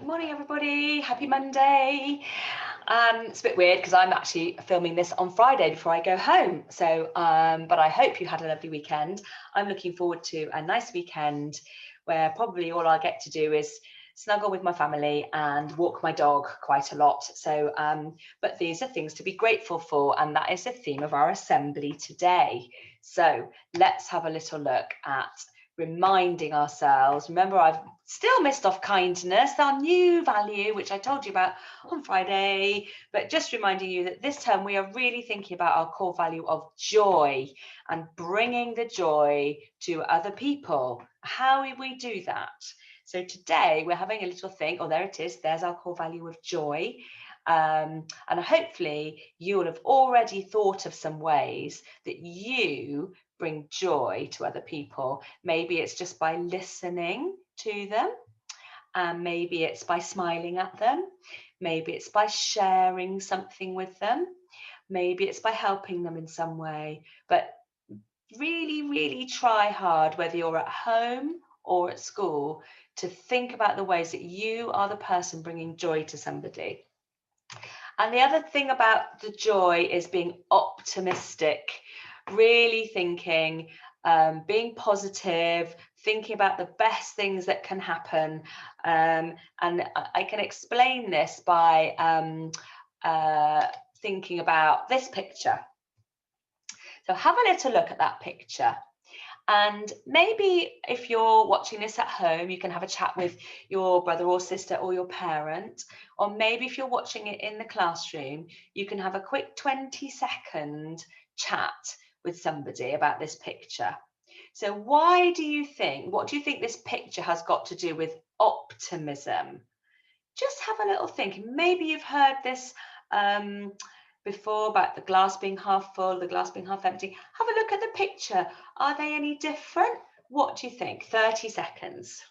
Morning, everybody. Happy Monday. It's a bit weird because I'm actually filming this on Friday before I go home. So, but I hope you had a lovely weekend. I'm looking forward to a nice weekend where probably all I get to do is snuggle with my family and walk my dog quite a lot. So, but these are things to be grateful for, and that is the theme of our assembly today. So let's have a little look at reminding ourselves. Remember, I've still missed off kindness, our new value, which I told you about on Friday, but just reminding you that this term we are really thinking about our core value of joy and bringing the joy to other people. How will we do that? So today we're having a little think, oh, there it is, there's our core value of joy. And hopefully you will have already thought of some ways that you bring joy to other people. Maybe it's just by listening to them, and maybe it's by smiling at them, maybe it's by sharing something with them, maybe it's by helping them in some way. But really try hard, whether you're at home or at school, to think about the ways that you are the person bringing joy to somebody. And the other thing about the joy is being optimistic, really thinking, being positive, thinking about the best things that can happen. And I can explain this by thinking about this picture. So have a little look at that picture. And maybe if you're watching this at home, you can have a chat with your brother or sister or your parent. Or maybe if you're watching it in the classroom, you can have a quick 20-second chat with somebody about this picture. So what do you think this picture has got to do with optimism? Just have a little think. Maybe you've heard this before about the glass being half full, the glass being half empty. Have a look at the picture. Are they any different? What do you think? 30 seconds.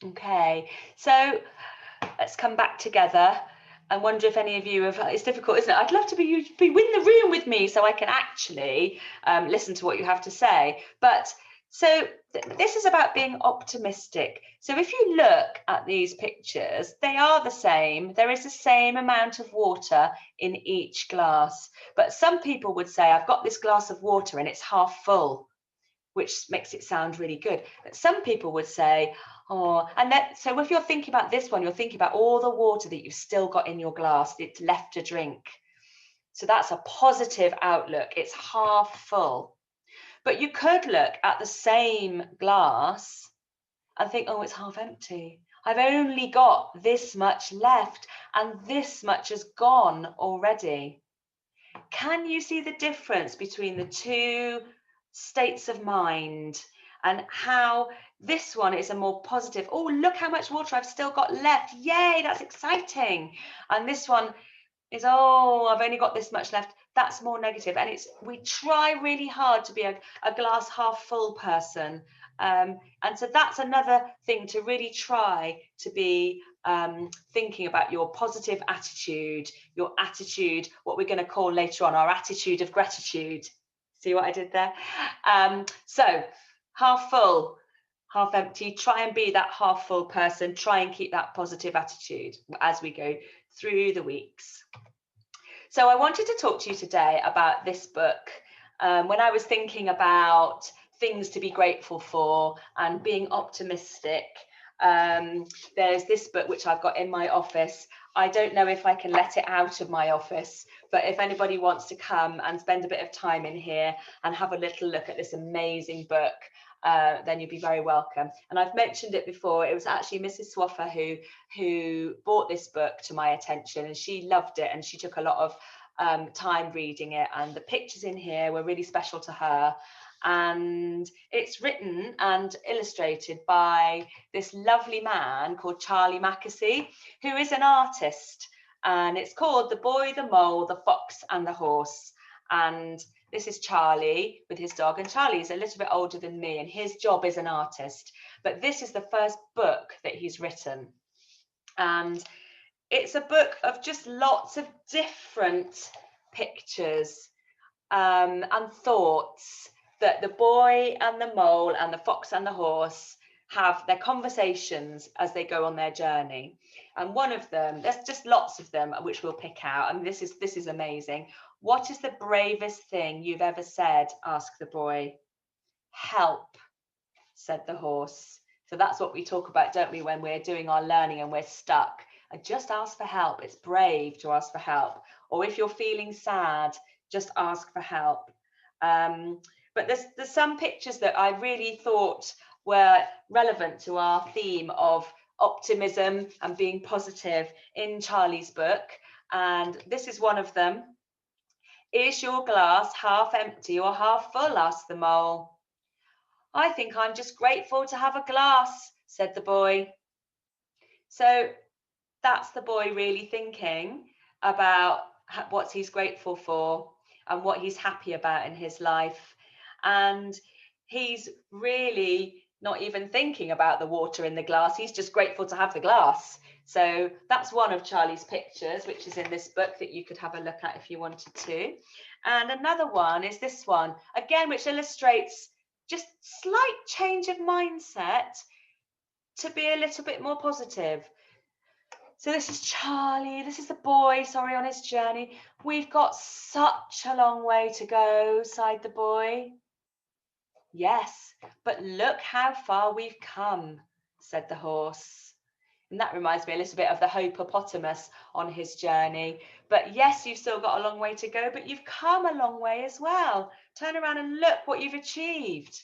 Okay, so let's come back together. I wonder if any of you have, it's difficult, isn't it? I'd love to be in the room with me so I can actually listen to what you have to say. But so this is about being optimistic. So if you look at these pictures, they are the same. There is the same amount of water in each glass. But some people would say, I've got this glass of water and it's half full, which makes it sound really good. But some people would say, oh, and that, so if you're thinking about this one, you're thinking about all the water that you've still got in your glass, it's left to drink. So that's a positive outlook. It's half full. But you could look at the same glass and think, oh, it's half empty. I've only got this much left and this much has gone already. Can you see the difference between the two states of mind, and how this one is a more positive, oh, look how much water I've still got left, yay, that's exciting, and this one is, oh, I've only got this much left, that's more negative. And it's, we try really hard to be a glass half full person, and so that's another thing to really try to be thinking about your positive attitude, your attitude, what we're going to call later on our attitude of gratitude. See what I did there? So half full, half empty, try and be that half full person, try and keep that positive attitude as we go through the weeks. So I wanted to talk to you today about this book. When I was thinking about things to be grateful for and being optimistic, there's this book which I've got in my office. I don't know if I can let it out of my office, but if anybody wants to come and spend a bit of time in here and have a little look at this amazing book, then you'd be very welcome. And I've mentioned it before, it was actually Mrs. Swaffer who brought this book to my attention, and she loved it and she took a lot of time reading it, and the pictures in here were really special to her. And it's written and illustrated by this lovely man called Charlie Mackesy, who is an artist, and it's called The Boy, the Mole, the Fox and the Horse. And this is Charlie with his dog, and Charlie's a little bit older than me, and his job is an artist, but this is the first book that he's written. And it's a book of just lots of different pictures and thoughts that the boy and the mole and the fox and the horse have their conversations as they go on their journey. And one of them, there's just lots of them which we'll pick out, and this is amazing. What is the bravest thing you've ever said? Asked the boy. Help, said the horse. So that's what we talk about, don't we, when we're doing our learning and we're stuck. And just ask for help. It's brave to ask for help. Or if you're feeling sad, just ask for help. But there's some pictures that I really thought were relevant to our theme of optimism and being positive in Charlie's book. And this is one of them. Is your glass half empty or half full? Asked the mole. I think I'm just grateful to have a glass, said the boy. So that's the boy really thinking about what he's grateful for and what he's happy about in his life. And he's really not even thinking about the water in the glass. He's just grateful to have the glass. So that's one of Charlie's pictures, which is in this book that you could have a look at if you wanted to. And another one is this one, again, which illustrates just slight change of mindset to be a little bit more positive. So this is Charlie, this is the boy, sorry, on his journey. We've got such a long way to go, sighed the boy. Yes, but look how far we've come, said the horse. And that reminds me a little bit of the hippopotamus on his journey. But yes, you've still got a long way to go, but you've come a long way as well. Turn around and look what you've achieved.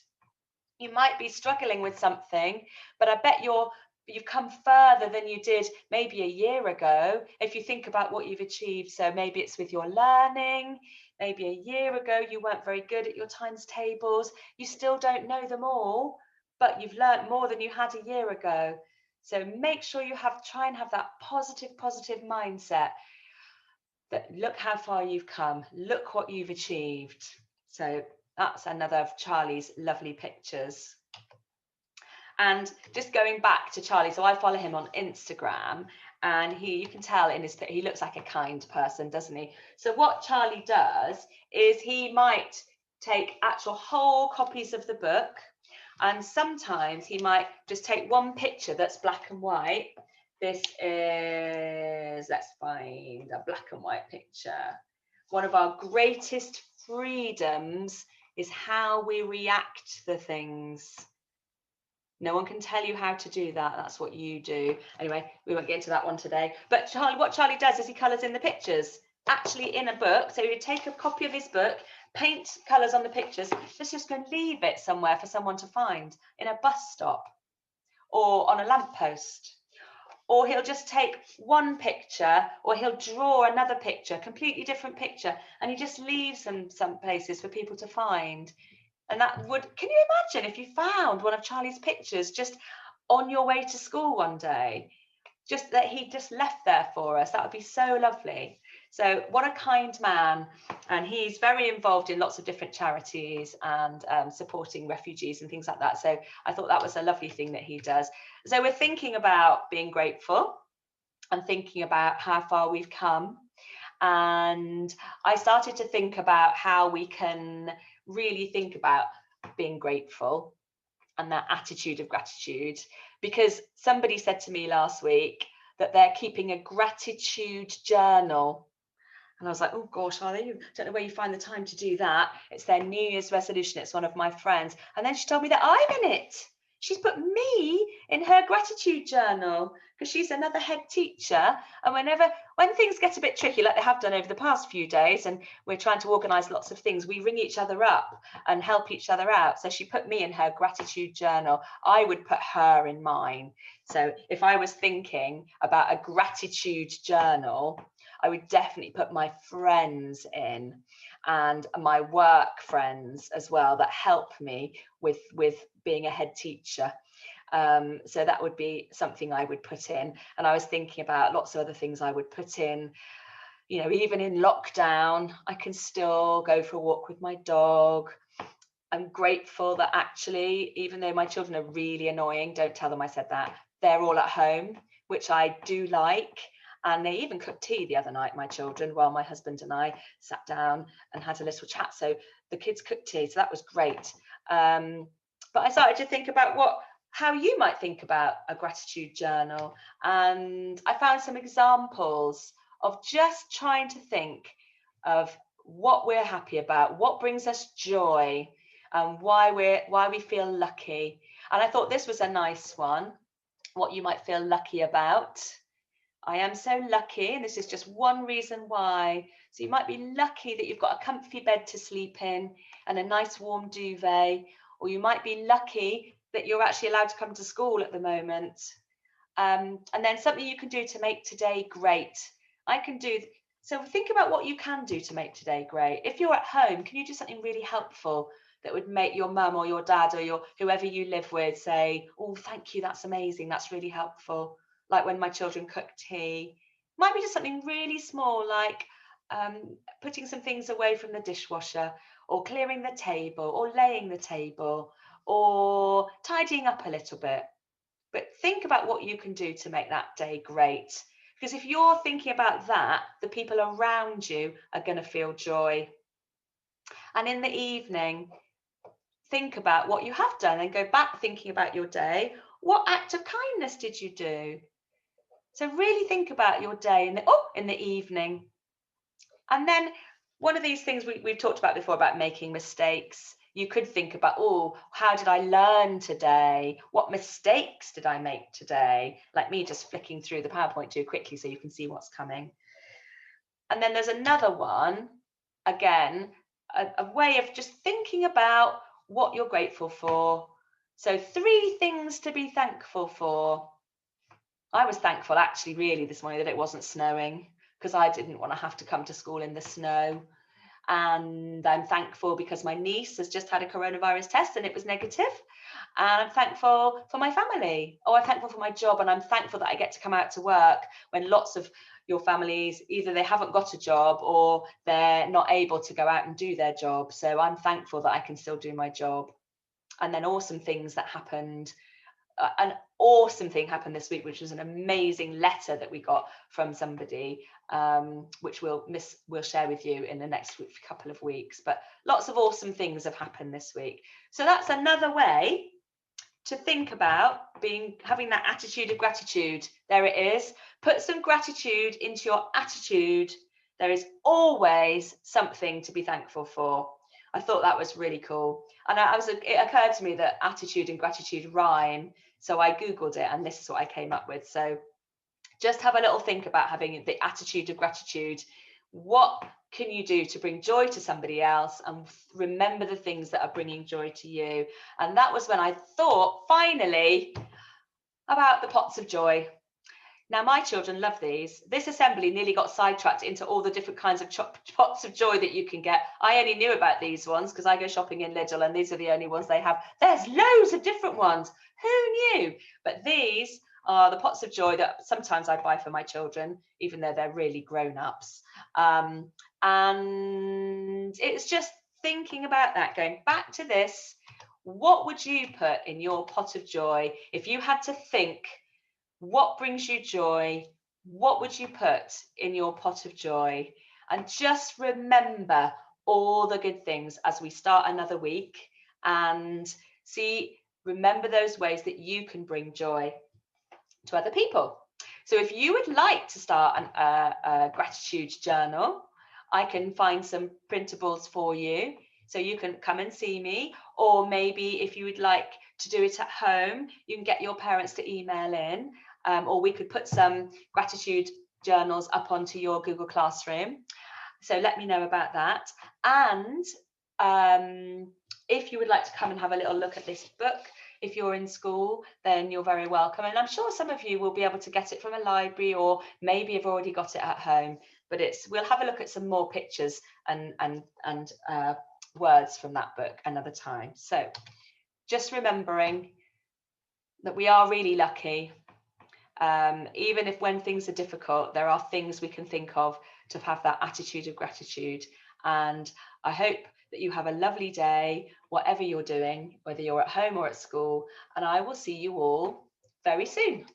You might be struggling with something, but I bet you've come further than you did maybe a year ago if you think about what you've achieved. So maybe it's with your learning. Maybe a year ago you weren't very good at your times tables. You still don't know them all, but you've learned more than you had a year ago. So make sure you try and have that positive mindset. That look how far you've come. Look what you've achieved. So that's another of Charlie's lovely pictures. And just going back to Charlie, so I follow him on Instagram, and you can tell in his he looks like a kind person, doesn't he? So what Charlie does is he might take actual whole copies of the book, and sometimes he might just take one picture that's black and white. This is, let's find a black and white picture. One of our greatest freedoms is how we react to things. No one can tell you how to do that. That's what you do. Anyway, we won't get into that one today. But what Charlie does is he colours in the pictures, actually in a book. So he'd take a copy of his book, paint colours on the pictures, just go and leave it somewhere for someone to find, in a bus stop or on a lamppost. Or he'll just take one picture, or he'll draw another picture, completely different picture, and he just leaves them some places for people to find. And that would, can you imagine if you found one of Charlie's pictures just on your way to school one day, just that he just left there for us? That would be so lovely. So what a kind man. And he's very involved in lots of different charities and supporting refugees and things like that. So I thought that was a lovely thing that he does. So we're thinking about being grateful and thinking about how far we've come. And I started to think about how we can really think about being grateful and that attitude of gratitude, because somebody said to me last week that they're keeping a gratitude journal. And I was like, oh gosh, are they? Don't know where you find the time to do that. It's their New Year's resolution. It's one of my friends. And then she told me that I'm in it. She's put me in her gratitude journal because she's another head teacher. And when things get a bit tricky, like they have done over the past few days, and we're trying to organise lots of things, we ring each other up and help each other out. So she put me in her gratitude journal. I would put her in mine. So if I was thinking about a gratitude journal, I would definitely put my friends in, and my work friends as well, that help me with being a head teacher. So that would be something I would put in. And I was thinking about lots of other things I would put in. You know, even in lockdown, I can still go for a walk with my dog. I'm grateful that actually, even though my children are really annoying, don't tell them I said that, they're all at home, which I do like. And they even cooked tea the other night, my children, while my husband and I sat down and had a little chat. So the kids cooked tea, so that was great. But I started to think about how you might think about a gratitude journal. And I found some examples of just trying to think of what we're happy about, what brings us joy, and why we feel lucky. And I thought this was a nice one, what you might feel lucky about. I am so lucky, and this is just one reason why. So you might be lucky that you've got a comfy bed to sleep in and a nice warm duvet, or you might be lucky that you're actually allowed to come to school at the moment. And then something you can do to make today great. So think about what you can do to make today great. If you're at home, can you do something really helpful that would make your mum or your dad or whoever you live with say, oh, thank you, that's amazing, that's really helpful. Like when my children cook tea. Might be just something really small, like putting some things away from the dishwasher, or clearing the table, or laying the table, or tidying up a little bit. But think about what you can do to make that day great. Because if you're thinking about that, the people around you are going to feel joy. And in the evening, think about what you have done and go back thinking about your day. What act of kindness did you do? So really think about your day in the evening. And then one of these things we've talked about before about making mistakes. You could think about, oh, how did I learn today? What mistakes did I make today? Like me just flicking through the PowerPoint too quickly so you can see what's coming. And then there's another one, again, a way of just thinking about what you're grateful for. So 3 things to be thankful for. I was thankful actually really this morning that it wasn't snowing, because I didn't want to have to come to school in the snow. And I'm thankful because my niece has just had a coronavirus test and it was negative. And I'm thankful for my family. Oh, I'm thankful for my job, and I'm thankful that I get to come out to work when lots of your families, either they haven't got a job or they're not able to go out and do their job. So I'm thankful that I can still do my job. And then awesome things that happened. An awesome thing happened this week, which was an amazing letter that we got from somebody, which we'll share with you in the next couple of weeks. But lots of awesome things have happened this week. So that's another way to think about having that attitude of gratitude. There it is. Put some gratitude into your attitude. There is always something to be thankful for. I thought that was really cool. And it occurred to me that attitude and gratitude rhyme. So I Googled it and this is what I came up with. So just have a little think about having the attitude of gratitude. What can you do to bring joy to somebody else, and remember the things that are bringing joy to you? And that was when I thought finally about the pots of joy. Now, my children love these. This assembly nearly got sidetracked into all the different kinds of pots of joy that you can get. I only knew about these ones because I go shopping in Lidl and these are the only ones they have. There's loads of different ones. Who knew? But these are the pots of joy that sometimes I buy for my children, even though they're really grown-ups. And it's just thinking about that, going back to this. What would you put in your pot of joy if you had to think? What brings you joy? What would you put in your pot of joy? And just remember all the good things as we start another week, and remember those ways that you can bring joy to other people. So if you would like to start a gratitude journal, I can find some printables for you. So you can come and see me, or maybe if you would like to do it at home, you can get your parents to email in. Or we could put some gratitude journals up onto your Google Classroom. So let me know about that. And if you would like to come and have a little look at this book, if you're in school, then you're very welcome. And I'm sure some of you will be able to get it from a library, or maybe you've already got it at home. But we'll have a look at some more pictures and words from that book another time. So just remembering that we are really lucky. Even if when things are difficult, there are things we can think of to have that attitude of gratitude. And I hope that you have a lovely day, whatever you're doing, whether you're at home or at school. And I will see you all very soon.